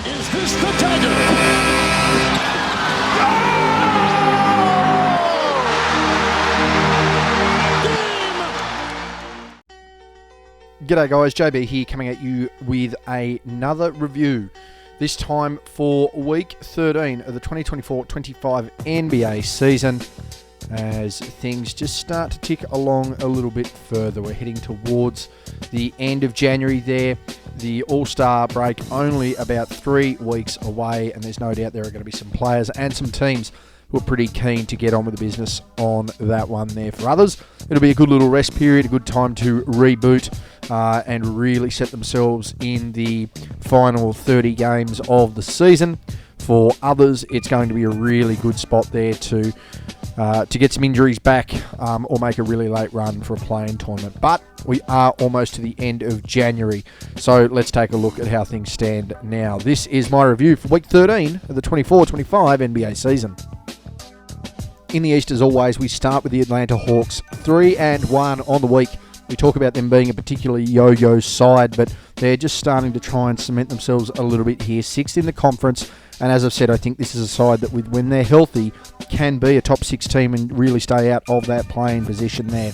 Is this the dagger? G'day guys, JB here coming at you with another review. This time for week 13 of the 2024-25 NBA season as things just start to tick along a little bit further. We're heading towards the end of January there. The All-Star break only about 3 weeks away, and there's no doubt there are going to be some players and some teams who are pretty keen to get on with the business on that one there. For others, it'll be a good little rest period, a good time to reboot and really set themselves in the final 30 games of the season. For others, it's going to be a really good spot there to get some injuries back or make a really late run for a play-in tournament. But we are almost to the end of January, so let's take a look at how things stand now. This is my review for week 13 of the 24-25 NBA season. In the East, as always, we start with the Atlanta Hawks, 3-1 on the week. We talk about them being a particularly yo-yo side, but they're just starting to try and cement themselves a little bit here. 6th in the conference, and as I've said, I think this is a side that, when they're healthy, can be a top 6 team and really stay out of that playing position there.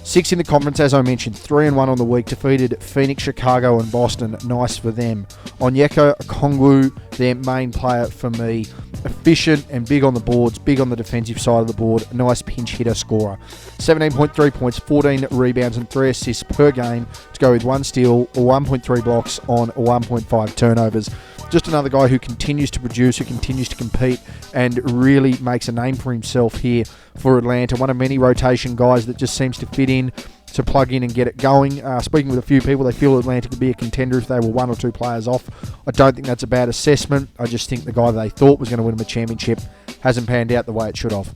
6th in the conference, as I mentioned, 3-1 on the week, defeated Phoenix, Chicago and Boston. Nice for them. Onyeka Okongwu, their main player for me. Efficient and big on the boards, big on the defensive side of the board. A nice pinch hitter scorer. 17.3 points, 14 rebounds and 3 assists per game to go with 1 steal, 1.3 blocks on 1.5 turnovers. Just another guy who continues to produce, who continues to compete and really makes a name for himself here for Atlanta. One of many rotation guys that just seems to fit in, to plug in and get it going. Speaking with a few people, they feel Atlanta could be a contender if they were 1 or 2 players off. I don't think that's a bad assessment. I just think the guy they thought was going to win them a championship hasn't panned out the way it should have.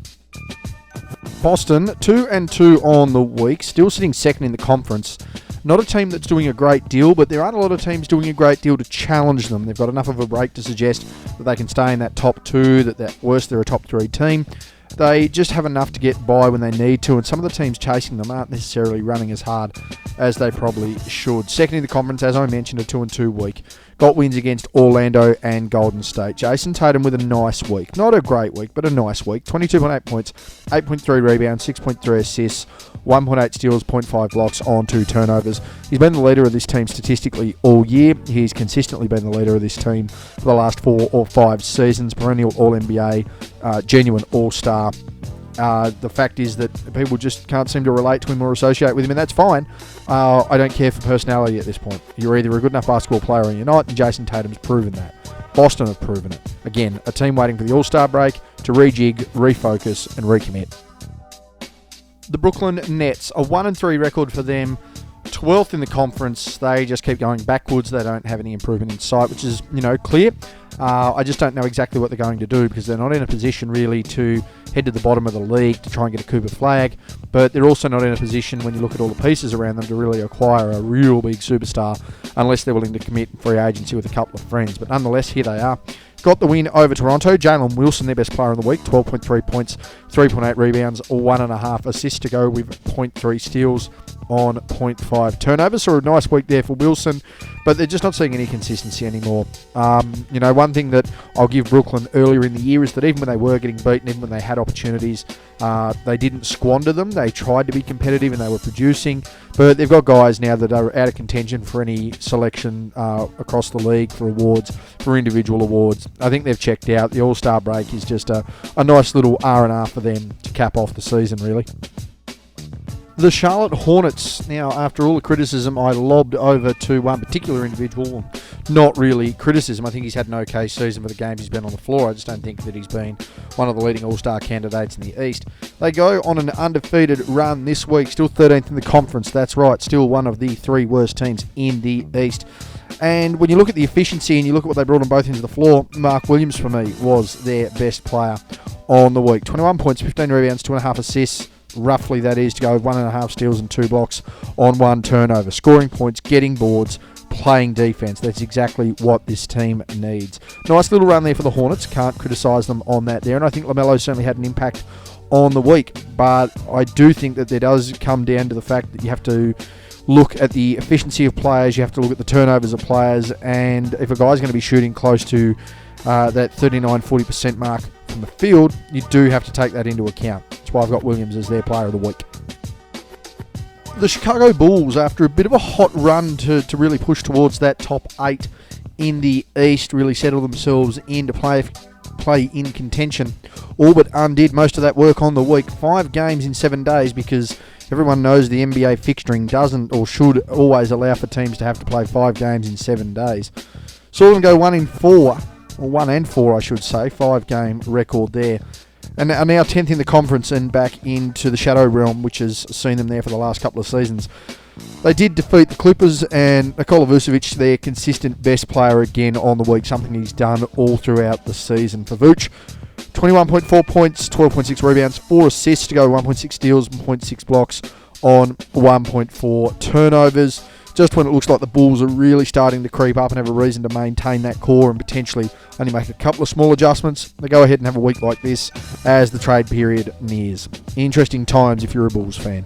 Boston, 2-2 on the week, still sitting 2nd in the conference. Not a team that's doing a great deal, but there aren't a lot of teams doing a great deal to challenge them. They've got enough of a break to suggest that they can stay in that top 2, that at worst they're a top 3 team. They just have enough to get by when they need to, and some of the teams chasing them aren't necessarily running as hard as they probably should. 2nd in the conference, as I mentioned, a 2-2 week. Got wins against Orlando and Golden State. Jason Tatum with a nice week. Not a great week, but a nice week. 22.8 points, 8.3 rebounds, 6.3 assists, 1.8 steals, 0.5 blocks on 2 turnovers. He's been the leader of this team statistically all year. He's consistently been the leader of this team for the last 4 or 5 seasons. Perennial All-NBA, genuine All-Star. The fact is that people just can't seem to relate to him or associate with him, and that's fine. I don't care for personality at this point. You're either a good enough basketball player or you're not, and Jason Tatum's proven that. Boston have proven it. Again, a team waiting for the All-Star break to rejig, refocus, and recommit. The Brooklyn Nets, a 1-3 record for them. 12th in the conference. They just keep going backwards. They don't have any improvement in sight, which is, clear. I just don't know exactly what they're going to do because they're not in a position really to head to the bottom of the league to try and get a Cooper flag, but they're also not in a position, when you look at all the pieces around them, to really acquire a real big superstar unless they're willing to commit free agency with a couple of friends. But nonetheless, here they are. Got the win over Toronto. Jalen Wilson, their best player of the week, 12.3 points, 3.8 rebounds, 1.5 assists to go with 0.3 steals on 0.5 turnovers. So a nice week there for Wilson, but they're just not seeing any consistency anymore. One thing that I'll give Brooklyn earlier in the year is that even when they were getting beaten, even when they had opportunities, they didn't squander them. They tried to be competitive and they were producing, but they've got guys now that are out of contention for any selection across the league for awards, for individual awards. I think they've checked out. The All-Star break is just a nice little R&R for them to cap off the season, really. The Charlotte Hornets, now after all the criticism I lobbed over to one particular individual, not really criticism, I think he's had an okay season for the games he's been on the floor. I just don't think that he's been one of the leading All-Star candidates in the East. They go on an undefeated run this week, still 13th in the conference, that's right, still one of the 3 worst teams in the East. And when you look at the efficiency and you look at what they brought on both ends of the floor, Mark Williams for me was their best player on the week. 21 points, 15 rebounds, 2.5 assists, roughly that is, to go with 1.5 steals and 2 blocks on 1 turnover. Scoring points, getting boards, playing defense. That's exactly what this team needs. Nice little run there for the Hornets. Can't criticise them on that there. And I think LaMelo certainly had an impact on the week. But I do think that there does come down to the fact that you have to look at the efficiency of players, you have to look at the turnovers of players, and if a guy's going to be shooting close to that 39-40% mark from the field, you do have to take that into account. That's why I've got Williams as their player of the week. The Chicago Bulls, after a bit of a hot run to really push towards that top 8 in the East, really settle themselves in to play in contention, all but undid most of that work on the week. 5 games in 7 days, because everyone knows the NBA fixturing doesn't or should always allow for teams to have to play 5 games in 7 days. Saw them go 1 and 4, I should say, 5-game record there. And are now 10th in the conference and back into the shadow realm, which has seen them there for the last couple of seasons. They did defeat the Clippers, and Nikola Vucevic, their consistent best player again on the week, something he's done all throughout the season. For Vooch, 21.4 points, 12.6 rebounds, 4 assists to go, 1.6 steals, 0.6 blocks on 1.4 turnovers. Just when it looks like the Bulls are really starting to creep up and have a reason to maintain that core and potentially only make a couple of small adjustments, they go ahead and have a week like this as the trade period nears. Interesting times if you're a Bulls fan.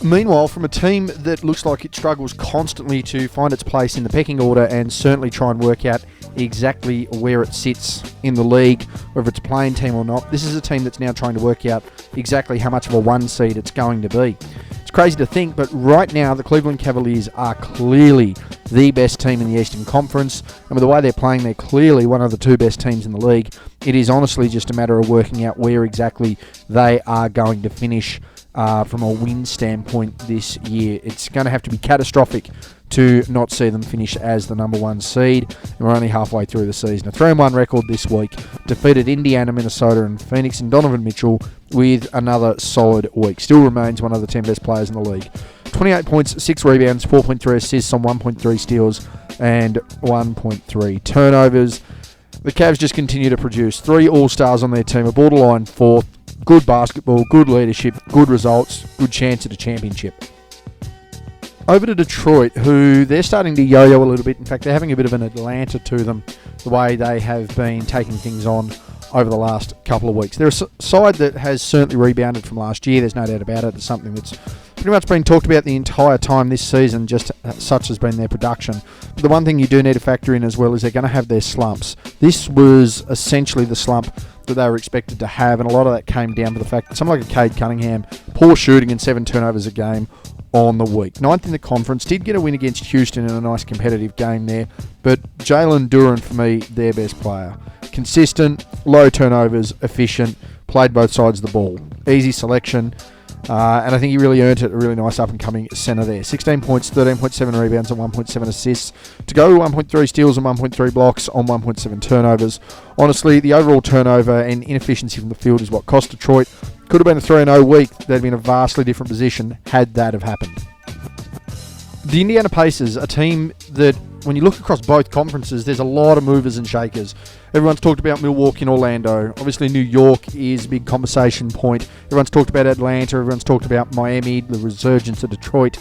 Meanwhile, from a team that looks like it struggles constantly to find its place in the pecking order and certainly try and work out exactly where it sits in the league, whether it's a playing team or not, this is a team that's now trying to work out exactly how much of a 1 seed it's going to be. It's crazy to think, but right now the Cleveland Cavaliers are clearly the best team in the Eastern Conference, and with the way they're playing, they're clearly one of the 2 best teams in the league. It is honestly just a matter of working out where exactly they are going to finish from a win standpoint this year. It's going to have to be catastrophic to not see them finish as the number 1 seed, and we're only halfway through the season. A 3-1 record this week, defeated Indiana, Minnesota and Phoenix, and Donovan Mitchell with another solid week. Still remains one of the 10 best players in the league. 28 points, 6 rebounds, 4.3 assists on 1.3 steals and 1.3 turnovers. The Cavs just continue to produce 3 All-Stars on their team, a borderline 4th. Good basketball, good leadership, good results, good chance at a championship. Over to Detroit, who they're starting to yo-yo a little bit. In fact, they're having a bit of an Atlanta to them, the way they have been taking things on over the last couple of weeks. They're a side that has certainly rebounded from last year. There's no doubt about it. It's something that's pretty much been talked about the entire time this season, just such has been their production. But the one thing you do need to factor in as well is they're going to have their slumps. This was essentially the slump that they were expected to have, and a lot of that came down to the fact that someone like a Cade Cunningham, poor shooting and 7 turnovers a game on the week. 9th in the conference, did get a win against Houston in a nice competitive game there, but Jalen Duren, for me, their best player. Consistent, low turnovers, efficient, played both sides of the ball. Easy selection, and I think he really earned it, a really nice up-and-coming centre there. 16 points, 13.7 rebounds and 1.7 assists. To go 1.3 steals and 1.3 blocks on 1.7 turnovers. Honestly, the overall turnover and inefficiency from the field is what cost Detroit. Could have been a 3-0 week. They'd been in a vastly different position had that have happened. The Indiana Pacers, a team that, when you look across both conferences, there's a lot of movers and shakers. Everyone's talked about Milwaukee and Orlando. Obviously, New York is a big conversation point. Everyone's talked about Atlanta. Everyone's talked about Miami, the resurgence of Detroit.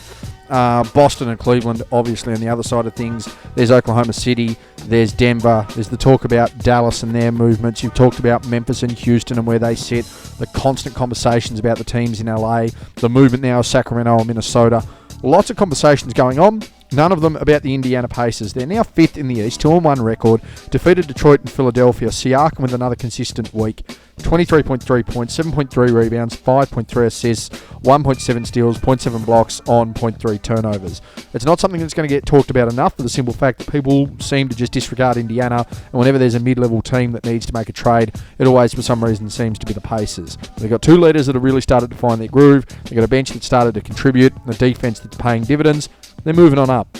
Boston and Cleveland, obviously, on the other side of things. There's Oklahoma City. There's Denver. There's the talk about Dallas and their movements. You've talked about Memphis and Houston and where they sit. The constant conversations about the teams in LA. The movement now of Sacramento and Minnesota. Lots of conversations going on. None of them about the Indiana Pacers. They're now 5th in the East, 2-1 record. Defeated Detroit and Philadelphia. Siakam with another consistent week. 23.3 points, 7.3 rebounds, 5.3 assists, 1.7 steals, 0.7 blocks on 0.3 turnovers. It's not something that's going to get talked about enough for the simple fact that people seem to just disregard Indiana, and whenever there's a mid-level team that needs to make a trade, it always, for some reason, seems to be the Pacers. They've got 2 leaders that have really started to find their groove. They've got a bench that started to contribute, and a defense that's paying dividends. They're moving on up.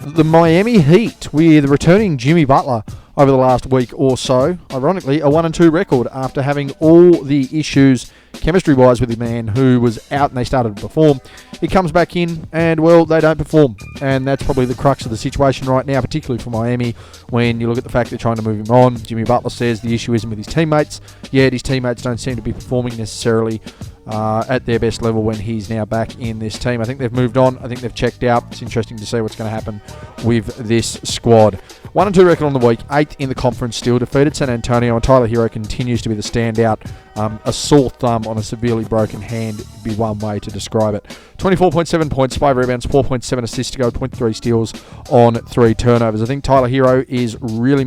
The Miami Heat, with returning Jimmy Butler over the last week or so. Ironically, a 1-2 record after having all the issues chemistry-wise with the man who was out and they started to perform. He comes back in and, well, they don't perform. And that's probably the crux of the situation right now, particularly for Miami, when you look at the fact they're trying to move him on. Jimmy Butler says the issue isn't with his teammates, yet his teammates don't seem to be performing necessarily at their best level when he's now back in this team. I think they've moved on. I think they've checked out. It's interesting to see what's going to happen with this squad. 1-2 record on the week, 8th in the conference still, defeated San Antonio, and Tyler Hero continues to be the standout. A sore thumb on a severely broken hand would be one way to describe it. 24.7 points, 5 rebounds, 4.7 assists to go, 0.3 steals on 3 turnovers. I think Tyler Hero is really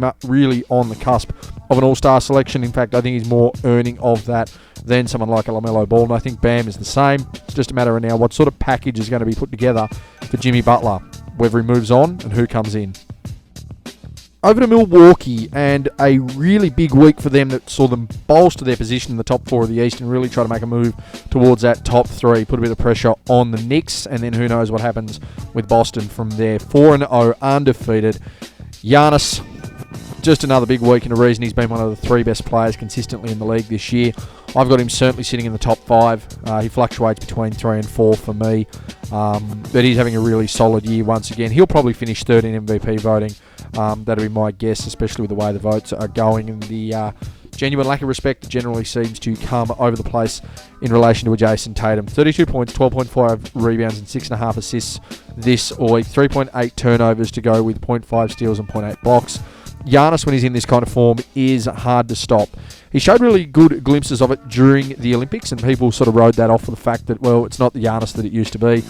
on the cusp of an all-star selection. In fact, I think he's more earning of that than someone like a LaMelo Ball, and I think Bam is the same. It's just a matter of now what sort of package is going to be put together for Jimmy Butler, whether he moves on and who comes in. Over to Milwaukee, and a really big week for them that saw them bolster their position in the top 4 of the East and really try to make a move towards that top 3, put a bit of pressure on the Knicks, and then who knows what happens with Boston from there. 4-0, undefeated. Giannis, just another big week, and a reason he's been one of the 3 best players consistently in the league this year. I've got him certainly sitting in the top 5. He fluctuates between 3 and 4 for me, but he's having a really solid year once again. He'll probably finish 3rd in MVP voting. That'll be my guess, especially with the way the votes are going, and the genuine lack of respect that generally seems to come over the place in relation to Jason Tatum. 32 points, 12.5 rebounds and 6.5 assists this week. 3.8 turnovers to go with 0.5 steals and 0.8 blocks. Giannis, when he's in this kind of form, is hard to stop. He showed really good glimpses of it during the Olympics, and people sort of rode that off for the fact that, well, it's not the Giannis that it used to be.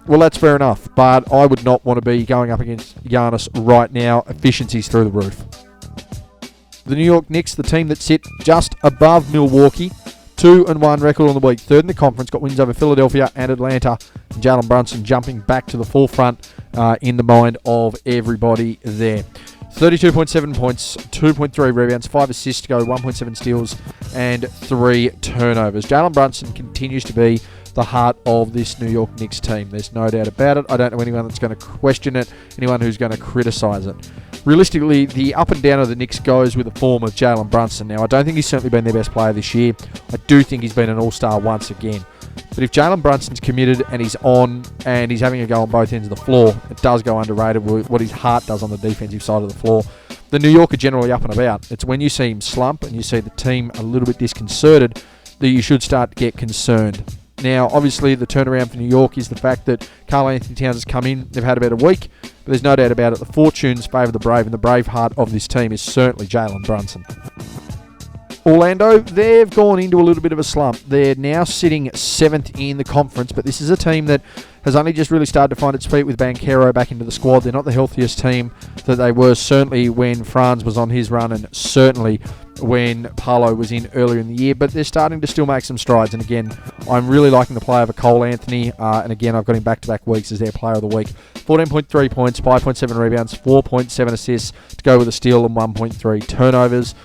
Well, that's fair enough, but I would not want to be going up against Giannis right now. Efficiency's through the roof. The New York Knicks, the team that sit just above Milwaukee, 2-1 record on the week, 3rd in the conference, got wins over Philadelphia and Atlanta. And Jalen Brunson jumping back to the forefront in the mind of everybody there. 32.7 points, 2.3 rebounds, 5 assists to go, 1.7 steals, and 3 turnovers. Jalen Brunson continues to be the heart of this New York Knicks team. There's no doubt about it. I don't know anyone that's going to question it, anyone who's going to criticise it. Realistically, the up and down of the Knicks goes with the form of Jalen Brunson. Now, I don't think he's certainly been their best player this year. I do think he's been an all-star once again. But if Jalen Brunson's committed and he's on and he's having a go on both ends of the floor, it does go underrated what his heart does on the defensive side of the floor. The New York are generally up and about. It's when you see him slump and you see the team a little bit disconcerted that you should start to get concerned. Now, obviously, the turnaround for New York is the fact that Karl Anthony Towns has come in. They've had about a week, but there's no doubt about it. The fortunes favour the brave, and the brave heart of this team is certainly Jalen Brunson. Orlando, they've gone into a little bit of a slump. They're now sitting 7th in the conference, but this is a team that has only just really started to find its feet with Banchero back into the squad. They're not the healthiest team that they were, certainly when Franz was on his run, and certainly when Paolo was in earlier in the year, but they're starting to still make some strides. And again, I'm really liking the play of Cole Anthony, and again, I've got him back-to-back weeks as their player of the week. 14.3 points, 5.7 rebounds, 4.7 assists to go with a steal and 1.3 turnovers.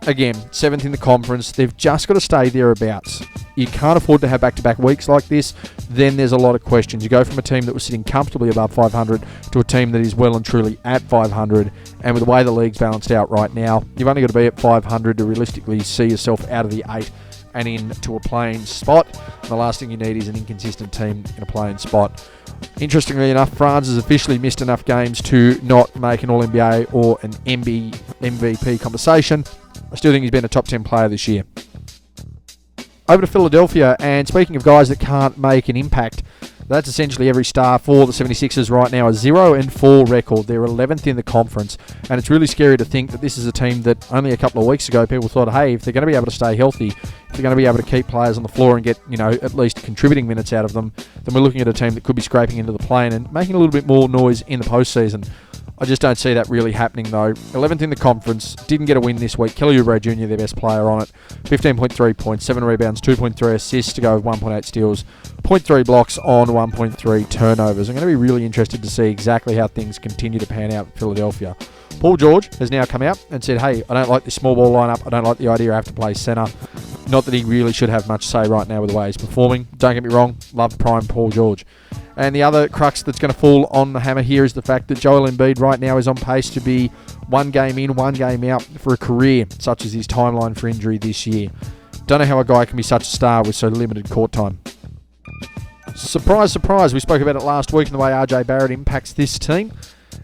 Again, 7th in the conference. They've just got to stay thereabouts. You can't afford to have back-to-back weeks like this. Then there's a lot of questions. You go from a team that was sitting comfortably above 500 to a team that is well and truly at 500. And with the way the league's balanced out right now, you've only got to be at 500 to realistically see yourself out of the 8 and into a playing spot. And the last thing you need is an inconsistent team in a playing spot. Interestingly enough, Franz has officially missed enough games to not make an All-NBA or an MVP conversation. I still think he's been a top 10 player this year. Over to Philadelphia, and speaking of guys that can't make an impact, that's essentially every star for the 76ers right now. A 0-4 record. They're 11th in the conference, and it's really scary to think that this is a team that only a couple of weeks ago people thought, hey, if they're going to be able to stay healthy, if they're going to be able to keep players on the floor and get, at least contributing minutes out of them, then we're looking at a team that could be scraping into the play-in and making a little bit more noise in the postseason. I just don't see that really happening, though. 11th in the conference, didn't get a win this week. Kelly Oubre Jr., their best player on it. 15.3 points, 7 rebounds, 2.3 assists to go with 1.8 steals, 0.3 blocks on 1.3 turnovers. I'm going to be really interested to see exactly how things continue to pan out in Philadelphia. Paul George has now come out and said, hey, I don't like this small ball lineup. I don't like the idea I have to play centre. Not that he really should have much say right now with the way he's performing. Don't get me wrong, love prime Paul George. And the other crux that's going to fall on the hammer here is the fact that Joel Embiid right now is on pace to be 1 game in, 1 game out for a career, such as his timeline for injury this year. Don't know how a guy can be such a star with so limited court time. Surprise, surprise, we spoke about it last week and the way RJ Barrett impacts this team.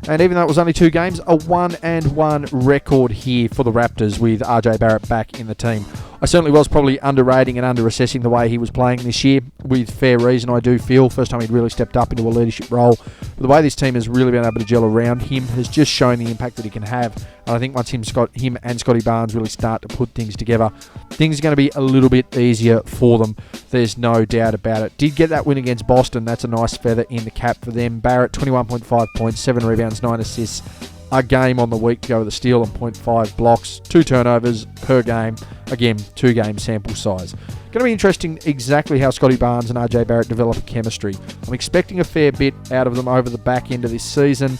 And even though it was only 2 games, a 1-1 record here for the Raptors with RJ Barrett back in the team. I certainly was probably underrating and underassessing the way he was playing this year, with fair reason, I do feel. First time he'd really stepped up into a leadership role. But the way this team has really been able to gel around him has just shown the impact that he can have. And I think once him and Scotty Barnes really start to put things together, things are going to be a little bit easier for them. There's no doubt about it. Did get that win against Boston. That's a nice feather in the cap for them. Barrett, 21.5 points, 7 rebounds, 9 assists. A game on the week to go with a steal and 0.5 blocks, 2 turnovers per game. Again, 2-game sample size. Going to be interesting exactly how Scotty Barnes and RJ Barrett develop a chemistry. I'm expecting a fair bit out of them over the back end of this season.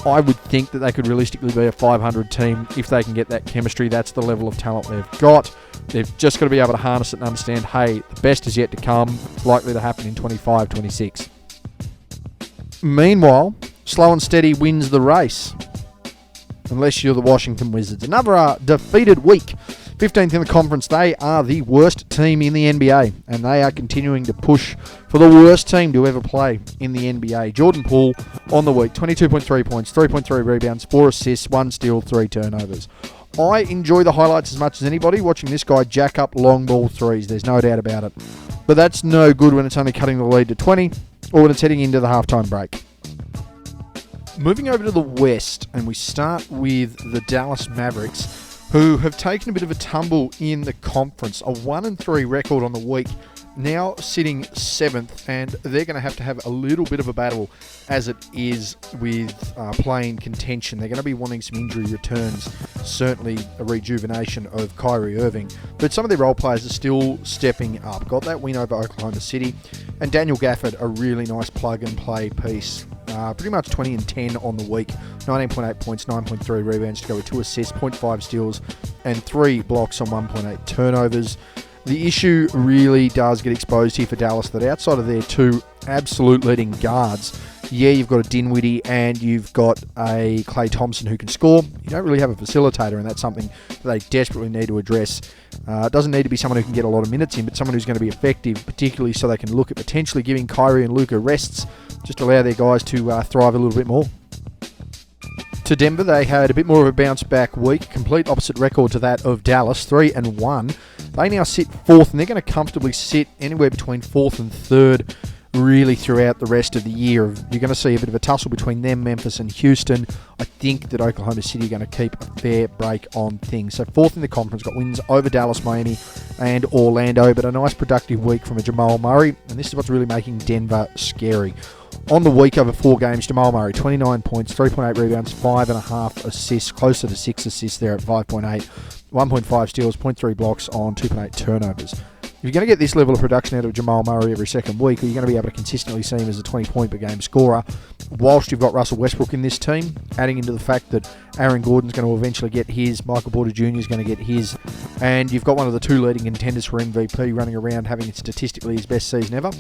I would think that they could realistically be a 500 team if they can get that chemistry. That's the level of talent they've got. They've just got to be able to harness it and understand, hey, the best is yet to come. It's likely to happen in 25-26. Meanwhile, slow and steady wins the race. Unless you're the Washington Wizards. Another defeated week. 15th in the conference. They are the worst team in the NBA, and they are continuing to push for the worst team to ever play in the NBA. Jordan Poole on the week, 22.3 points, 3.3 rebounds, 4 assists, 1 steal, 3 turnovers. I enjoy the highlights as much as anybody, watching this guy jack up long ball threes. There's no doubt about it. But that's no good when it's only cutting the lead to 20 or when it's heading into the halftime break. Moving over to the West, and we start with the Dallas Mavericks, who have taken a bit of a tumble in the conference. A 1-3 record on the week, now sitting 7th, and they're going to have a little bit of a battle as it is with playing contention. They're going to be wanting some injury returns, certainly a rejuvenation of Kyrie Irving, but some of their role players are still stepping up. Got that win over Oklahoma City, and Daniel Gafford, a really nice plug-and-play piece. Pretty much 20 and 10 on the week, 19.8 points, 9.3 rebounds to go with 2 assists, 0.5 steals, and 3 blocks on 1.8 turnovers. The issue really does get exposed here for Dallas, that outside of their 2 absolute leading guards, yeah, you've got a Dinwiddie and you've got a Klay Thompson who can score. You don't really have a facilitator, and that's something that they desperately need to address. It doesn't need to be someone who can get a lot of minutes in, but someone who's going to be effective, particularly so they can look at potentially giving Kyrie and Luka rests, just allow their guys to thrive a little bit more. To Denver, they had a bit more of a bounce-back week, complete opposite record to that of Dallas, 3-1. They now sit 4th, and they're going to comfortably sit anywhere between 4th and 3rd, really throughout the rest of the year. You're going to see a bit of a tussle between them, Memphis and Houston. I think that Oklahoma City are going to keep a fair break on things. So 4th in the conference, got wins over Dallas, Miami and Orlando, but a nice productive week from a Jamal Murray, and this is what's really making Denver scary. On the week over 4 games, Jamal Murray, 29 points, 3.8 rebounds, 5.5 assists, closer to 6 assists there at 5.8, 1.5 steals, 0.3 blocks on 2.8 turnovers. If you're going to get this level of production out of Jamal Murray every second week, or you're going to be able to consistently see him as a 20-point per game scorer, whilst you've got Russell Westbrook in this team, adding into the fact that Aaron Gordon's going to eventually get his, Michael Porter Jr. is going to get his, and you've got one of the 2 leading contenders for MVP running around having statistically his best season ever,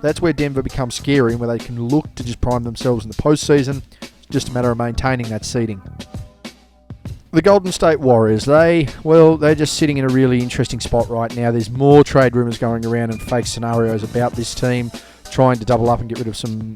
that's where Denver becomes scary and where they can look to just prime themselves in the postseason. It's just a matter of maintaining that seeding. The Golden State Warriors, they're just sitting in a really interesting spot right now. There's more trade rumours going around and fake scenarios about this team trying to double up and get rid of some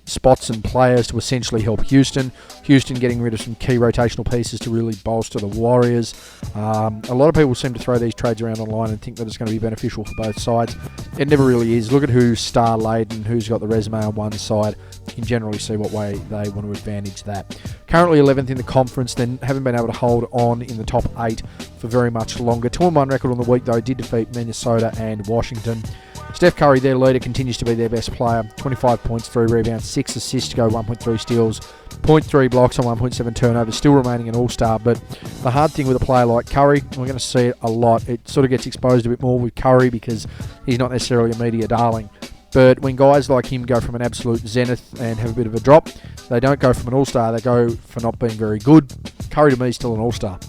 spots and players to essentially help Houston. Houston getting rid of some key rotational pieces to really bolster the Warriors. A lot of people seem to throw these trades around online and think that it's going to be beneficial for both sides. It never really is. Look at who's star-laden, who's got the resume on one side. You can generally see what way they want to advantage that. Currently 11th in the conference, then haven't been able to hold on in the top 8 for very much longer. 2-1 record on the week, though, did defeat Minnesota and Washington. Steph Curry, their leader, continues to be their best player. 25 points, 3 rebounds, 6 assists to go, 1.3 steals, 0.3 blocks on 1.7 turnovers, still remaining an all-star. But the hard thing with a player like Curry, we're going to see it a lot. It sort of gets exposed a bit more with Curry because he's not necessarily a media darling. But when guys like him go from an absolute zenith and have a bit of a drop, they don't go from an all-star, they go for not being very good. Curry to me is still an all-star.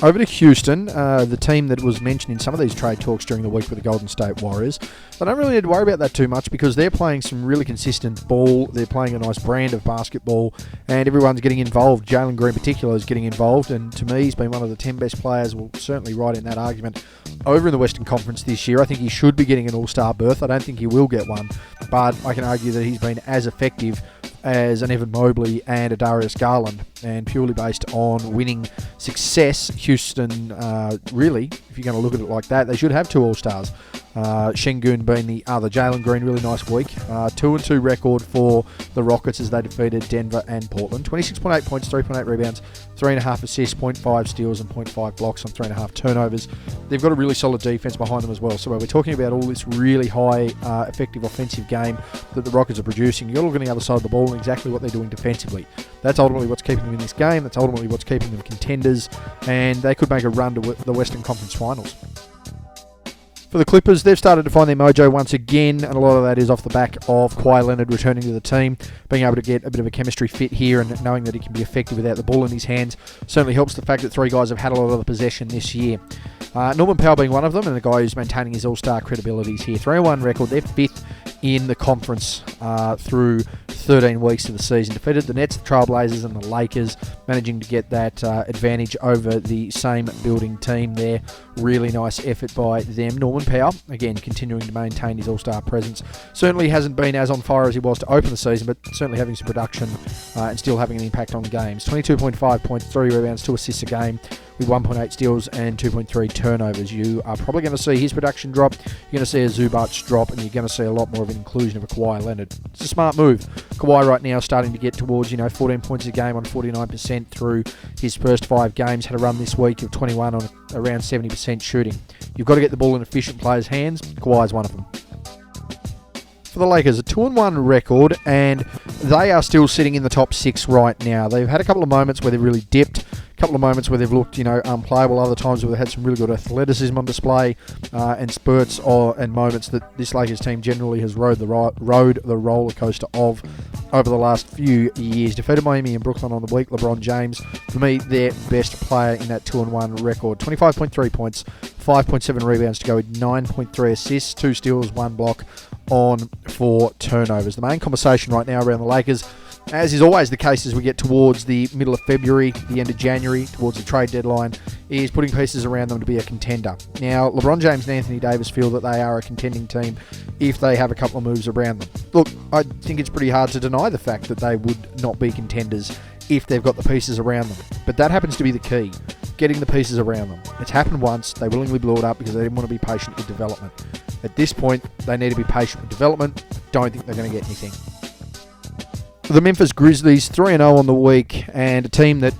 Over to Houston, the team that was mentioned in some of these trade talks during the week with the Golden State Warriors. They don't really need to worry about that too much because they're playing some really consistent ball. They're playing a nice brand of basketball and everyone's getting involved. Jalen Green in particular is getting involved, and to me he's been one of the 10 best players, well, certainly right in that argument, over in the Western Conference this year. I think he should be getting an all-star berth. I don't think he will get one, but I can argue that he's been as effective as an Evan Mobley and a Darius Garland and purely based on winning success, Houston, really, if you're going to look at it like that, they should have 2 All-Stars. Şengün being the other. Jalen Green, really nice week. 2-2 record for the Rockets as they defeated Denver and Portland. 26.8 points, 3.8 rebounds, 3.5 assists, 0.5 steals and 0.5 blocks on 3.5 turnovers. They've got a really solid defense behind them as well. So we're talking about all this really high effective offensive game that the Rockets are producing. You've got to look on the other side of the ball and exactly what they're doing defensively. That's ultimately what's keeping them in this game. That's ultimately what's keeping them contenders, and they could make a run to the Western Conference Finals. For the Clippers, they've started to find their mojo once again, and a lot of that is off the back of Kawhi Leonard returning to the team, being able to get a bit of a chemistry fit here and knowing that he can be effective without the ball in his hands. Certainly helps the fact that 3 guys have had a lot of the possession this year. Norman Powell being one of them, and the guy who's maintaining his all-star credibilities here. 3-1 record, they're 5th in the conference through 13 weeks of the season. Defeated the Nets, the Trailblazers and the Lakers, managing to get that advantage over the same building team there. Really nice effort by them. Norman Powell, again, continuing to maintain his all-star presence. Certainly hasn't been as on fire as he was to open the season, but certainly having some production and still having an impact on games. 22.5 points, 3 rebounds, 2 assists a game, with 1.8 steals and 2.3 turnovers. You are probably going to see his production drop. You're going to see a Zubac drop, and you're going to see a lot more of an inclusion of a Kawhi Leonard. It's a smart move. Kawhi right now starting to get towards 14 points a game on 49% through his first 5 games. Had a run this week of 21 on around 70% shooting. You've got to get the ball in efficient players' hands. Kawhi's one of them. For the Lakers, a 2-1 record, and they are still sitting in the top 6 right now. They've had a couple of moments where they've really dipped, a couple of moments where they've looked, unplayable, other times where they've had some really good athleticism on display, and spurts and moments that this Lakers team generally has rode the roller coaster of over the last few years. Defeated Miami and Brooklyn on the week. LeBron James, for me, their best player in that 2-1 record. 25.3 points, 5.7 rebounds to go with 9.3 assists, 2 steals, 1 block on 4 turnovers. The main conversation right now around the Lakers, as is always the case as we get towards the middle of February, the end of January, towards the trade deadline, is putting pieces around them to be a contender. Now, LeBron James and Anthony Davis feel that they are a contending team if they have a couple of moves around them. Look, I think it's pretty hard to deny the fact that they would not be contenders if they've got the pieces around them. But that happens to be the key, getting the pieces around them. It's happened once. They willingly blew it up because they didn't want to be patient with development. At this point, they need to be patient with development. I don't think they're going to get anything. The Memphis Grizzlies, 3-0 on the week, and a team that,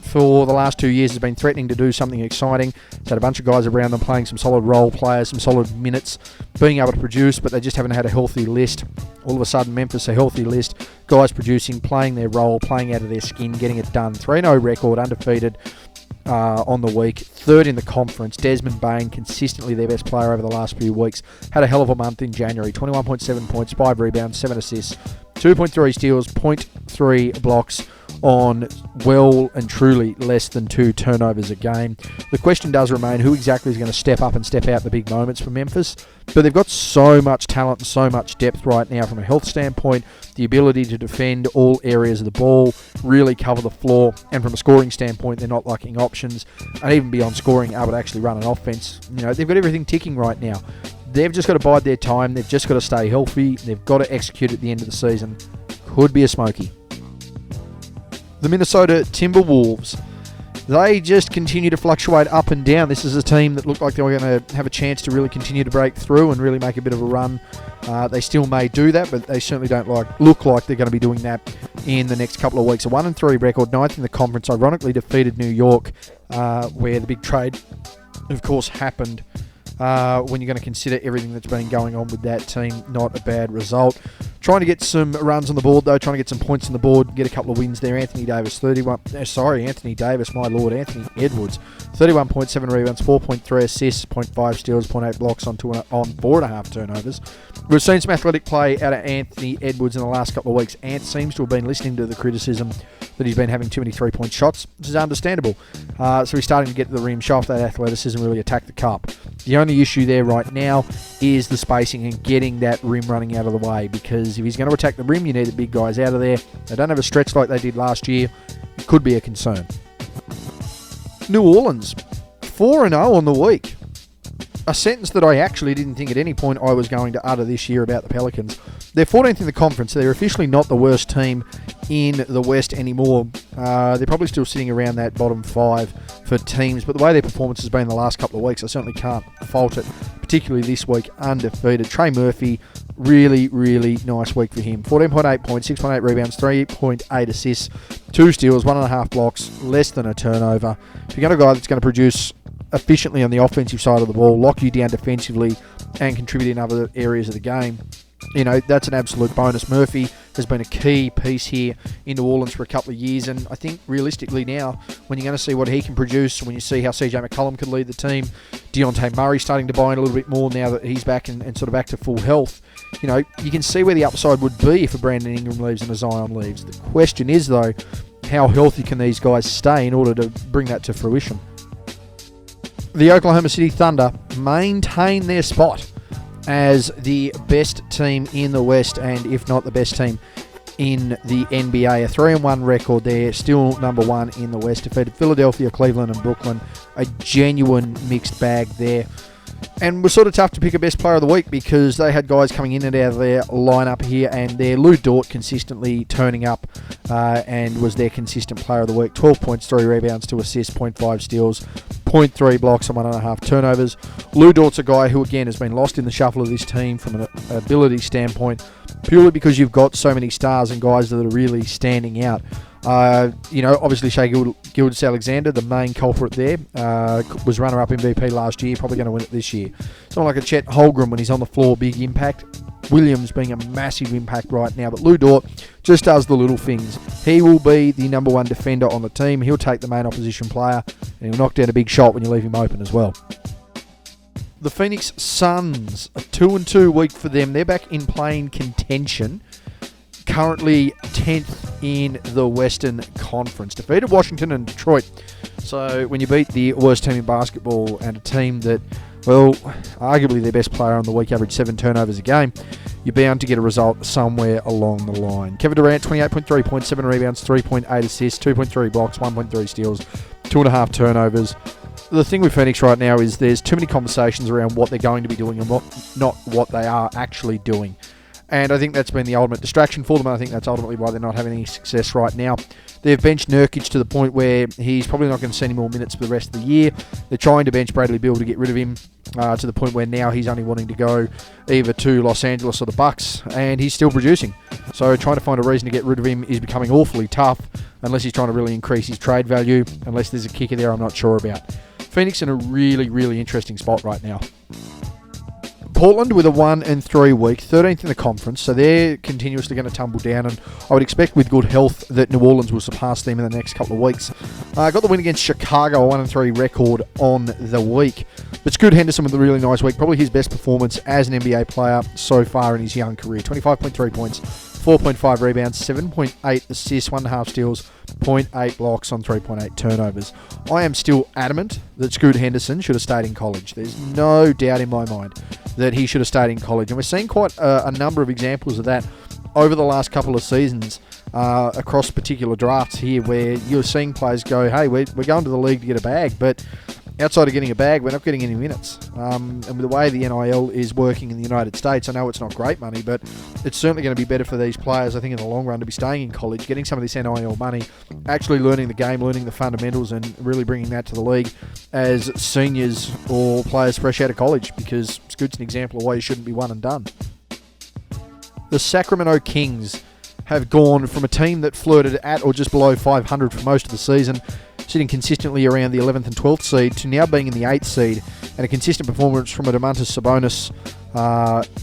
for the last 2 years has been threatening to do something exciting. It's had a bunch of guys around them playing some solid role players, some solid minutes, being able to produce, but they just haven't had a healthy list. All of a sudden, Memphis, a healthy list, guys producing, playing their role, playing out of their skin, getting it done. 3-0 record, undefeated on the week, 3rd in the conference. Desmond Bain, consistently their best player over the last few weeks, had a hell of a month in January. 21.7 points, 5 rebounds, 7 assists, 2.3 steals, 0.3 blocks on well and truly less than 2 turnovers a game. The question does remain, who exactly is going to step up and step out the big moments for Memphis? But they've got so much talent and so much depth right now from a health standpoint, the ability to defend all areas of the ball, really cover the floor, and from a scoring standpoint, they're not lacking options, and even beyond scoring, able to actually run an offense. They've got everything ticking right now. They've just got to bide their time. They've just got to stay healthy. They've got to execute at the end of the season. Could be a smoky. The Minnesota Timberwolves, they just continue to fluctuate up and down. This is a team that looked like they were going to have a chance to really continue to break through and really make a bit of a run. They still may do that, but they certainly don't look like they're going to be doing that in the next couple of weeks. A 1-3 record, 9th in the conference, ironically defeated New York, where the big trade, of course, happened. When you're going to consider everything that's been going on with that team, not a bad result. Trying to get some runs on the board, though. Trying to get some points on the board. Get a couple of wins there. Anthony Davis, my lord. Anthony Edwards, 31 points, 7 rebounds, 4.3 assists, 0.5 steals, 0.8 blocks on 4.5 turnovers. We've seen some athletic play out of Anthony Edwards in the last couple of weeks. Ant seems to have been listening to the criticism that he's been having too many three-point shots, which is understandable. So he's starting to get to the rim, show off that athleticism, really attack the cup. The only issue there right now is the spacing and getting that rim running out of the way, because if he's going to attack the rim, you need the big guys out of there. They don't have a stretch like they did last year. It could be a concern. New Orleans, 4-0 on the week. A sentence that I actually didn't think at any point I was going to utter this year about the Pelicans. They're 14th in the conference. They're officially not the worst team in the West anymore. They're probably still sitting around that bottom 5 for teams, but the way their performance has been the last couple of weeks, I certainly can't fault it, particularly this week, undefeated. Trey Murphy, really, really nice week for him. 14.8 points, 6.8 rebounds, 3.8 assists, 2 steals, 1.5 blocks, less than a turnover. If you're going to a guy that's going to produce efficiently on the offensive side of the ball, lock you down defensively, and contribute in other areas of the game, that's an absolute bonus. Murphy has been a key piece here in New Orleans for a couple of years, and I think realistically now, when you're going to see what he can produce, when you see how CJ McCollum can lead the team, Deontay Murray starting to buy in a little bit more now that he's back and sort of back to full health, you can see where the upside would be if a Brandon Ingram leaves and a Zion leaves. The question is, though, how healthy can these guys stay in order to bring that to fruition? The Oklahoma City Thunder maintain their spot as the best team in the West, and if not the best team in the NBA. A 3-1 record there, still number 1 in the West. Defeated Philadelphia, Cleveland and Brooklyn. A genuine mixed bag there. And it was sort of tough to pick a best player of the week because they had guys coming in and out of their lineup here, and their Lou Dort consistently turning up and was their consistent player of the week. 12 points, 3 rebounds, 2 assists, 0.5 steals, 0.3 blocks and 1.5 turnovers. Lou Dort's a guy who, again, has been lost in the shuffle of this team from an ability standpoint, purely because you've got so many stars and guys that are really standing out. Obviously Shai Gilgeous-Alexander, the main culprit there, was runner-up MVP last year, probably going to win it this year. Someone like a Chet Holmgren, when he's on the floor, big impact. Williams being a massive impact right now, but Lou Dort just does the little things. He will be the number 1 defender on the team. He'll take the main opposition player, and he'll knock down a big shot when you leave him open as well. The Phoenix Suns, a 2-2 week for them. They're back in playing contention. Currently 10th in the Western Conference. Defeated Washington and Detroit. So when you beat the worst team in basketball and a team that, well, arguably their best player on the week averaged 7 turnovers a game, you're bound to get a result somewhere along the line. Kevin Durant, 28.3 points, 7 rebounds, 3.8 assists, 2.3 blocks, 1.3 steals, 2.5 turnovers. The thing with Phoenix right now is there's too many conversations around what they're going to be doing and not what they are actually doing. And I think that's been the ultimate distraction for them, and I think that's ultimately why they're not having any success right now. They've benched Nurkic to the point where he's probably not going to see any more minutes for the rest of the year. They're trying to bench Bradley Beal to get rid of him, to the point where now he's only wanting to go either to Los Angeles or the Bucks, and he's still producing. So trying to find a reason to get rid of him is becoming awfully tough, unless he's trying to really increase his trade value, unless there's a kicker there I'm not sure about. Phoenix in a really, really interesting spot right now. Portland with a 1-3 week, 13th in the conference, so they're continuously going to tumble down, and I would expect with good health that New Orleans will surpass them in the next couple of weeks. Got the win against Chicago, a 1-3 record on the week. But Scoot Henderson with a really nice week, probably his best performance as an NBA player so far in his young career. 25.3 points, 4.5 rebounds, 7.8 assists, 1.5 steals, 0.8 blocks on 3.8 turnovers. I am still adamant that Scoot Henderson should have stayed in college. There's no doubt in my mind that he should have stayed in college. And we're seeing quite a number of examples of that over the last couple of seasons across particular drafts here, where you're seeing players go, hey, we're going to the league to get a bag, but outside of getting a bag, we're not getting any minutes. And with the way the NIL is working in the United States, I know it's not great money, but it's certainly going to be better for these players, I think, in the long run to be staying in college, getting some of this NIL money, actually learning the game, learning the fundamentals, and really bringing that to the league as seniors or players fresh out of college, because Scoot's an example of why you shouldn't be one and done. The Sacramento Kings have gone from a team that flirted at or just below 500 for most of the season, sitting consistently around the 11th and 12th seed, to now being in the 8th seed, and a consistent performance from a Domantas Sabonis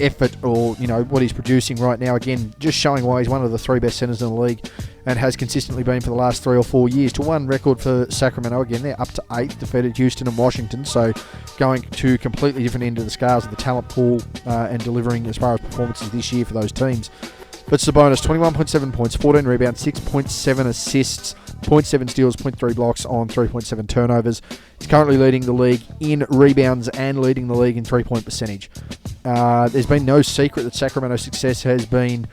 effort, or what he's producing right now. Again, just showing why he's one of the 3 best centers in the league, and has consistently been for the last 3 or 4 years. To 1 record for Sacramento. Again, they're up to 8th, defeated Houston and Washington, so going to completely different end of the scales of the talent pool and delivering as far as performances this year for those teams. But Sabonis, 21.7 points, 14 rebounds, 6.7 assists, 0.7 steals, 0.3 blocks on 3.7 turnovers. He's currently leading the league in rebounds and leading the league in 3-point percentage. There's been no secret that Sacramento's success has been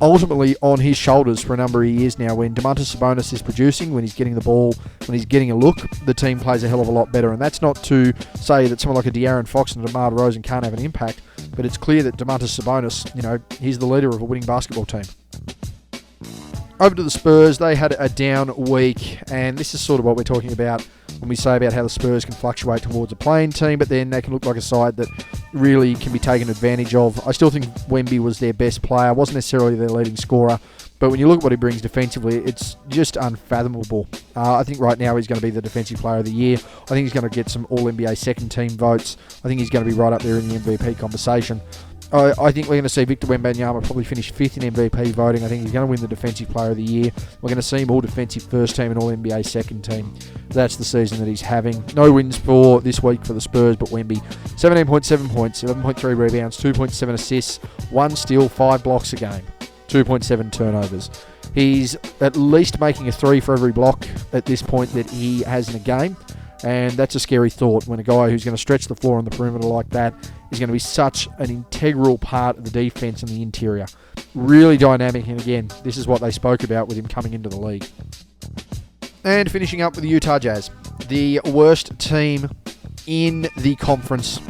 ultimately on his shoulders for a number of years now. When Domantas Sabonis is producing, when he's getting the ball, when he's getting a look, the team plays a hell of a lot better. And that's not to say that someone like a De'Aaron Fox and a DeMar DeRozan can't have an impact, but it's clear that Domantas Sabonis, he's the leader of a winning basketball team. Over to the Spurs, they had a down week, and this is sort of what we're talking about when we say about how the Spurs can fluctuate towards a playing team, but then they can look like a side that really can be taken advantage of. I still think Wemby was their best player, wasn't necessarily their leading scorer, but when you look at what he brings defensively, it's just unfathomable. I think right now he's going to be the defensive player of the year. I think he's going to get some All-NBA second team votes. I think he's going to be right up there in the MVP conversation. I think we're going to see Victor Wembanyama probably finish 5th in MVP voting. I think he's going to win the Defensive Player of the Year. We're going to see him all defensive first team and all NBA second team. That's the season that he's having. No wins for this week for the Spurs, but Wemby. 17.7 points, 11.3 rebounds, 2.7 assists, 1 steal, 5 blocks a game, 2.7 turnovers. He's at least making a 3 for every block at this point that he has in a game. And that's a scary thought when a guy who's going to stretch the floor on the perimeter like that is going to be such an integral part of the defense and the interior. Really dynamic, and again, this is what they spoke about with him coming into the league. And finishing up with the Utah Jazz, the worst team in the conference.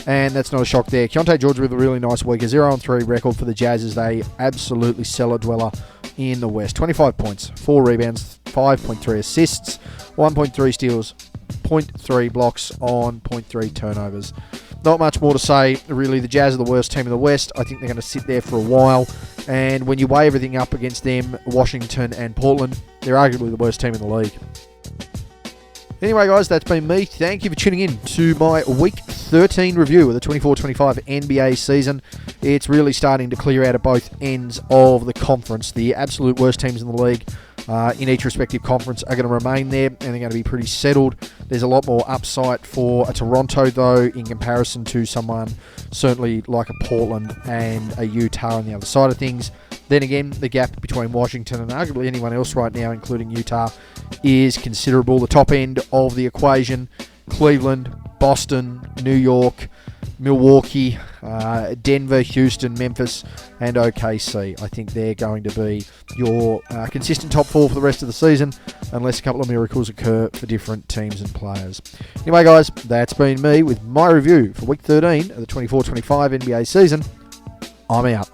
And that's not a shock there. Keontae George with a really nice week, a 0-3 record for the Jazz as they absolutely cellar dweller in the West. 25 points, 4 rebounds, 5.3 assists, 1.3 steals, 0.3 blocks on 0.3 turnovers. Not much more to say, really. The Jazz are the worst team in the West. I think they're going to sit there for a while. And when you weigh everything up against them, Washington and Portland, they're arguably the worst team in the league. Anyway, guys, that's been me. Thank you for tuning in to my Week 13 review of the 24-25 NBA season. It's really starting to clear out at both ends of the conference. The absolute worst teams in the league in each respective conference are going to remain there, and they're going to be pretty settled. There's a lot more upside for a Toronto, though, in comparison to someone certainly like a Portland and a Utah on the other side of things. Then again, the gap between Washington and arguably anyone else right now, including Utah, is considerable. The top end of the equation, Cleveland, Boston, New York, Milwaukee, Denver, Houston, Memphis, and OKC. I think they're going to be your consistent top 4 for the rest of the season, unless a couple of miracles occur for different teams and players. Anyway, guys, that's been me with my review for Week 13 of the 24-25 NBA season. I'm out.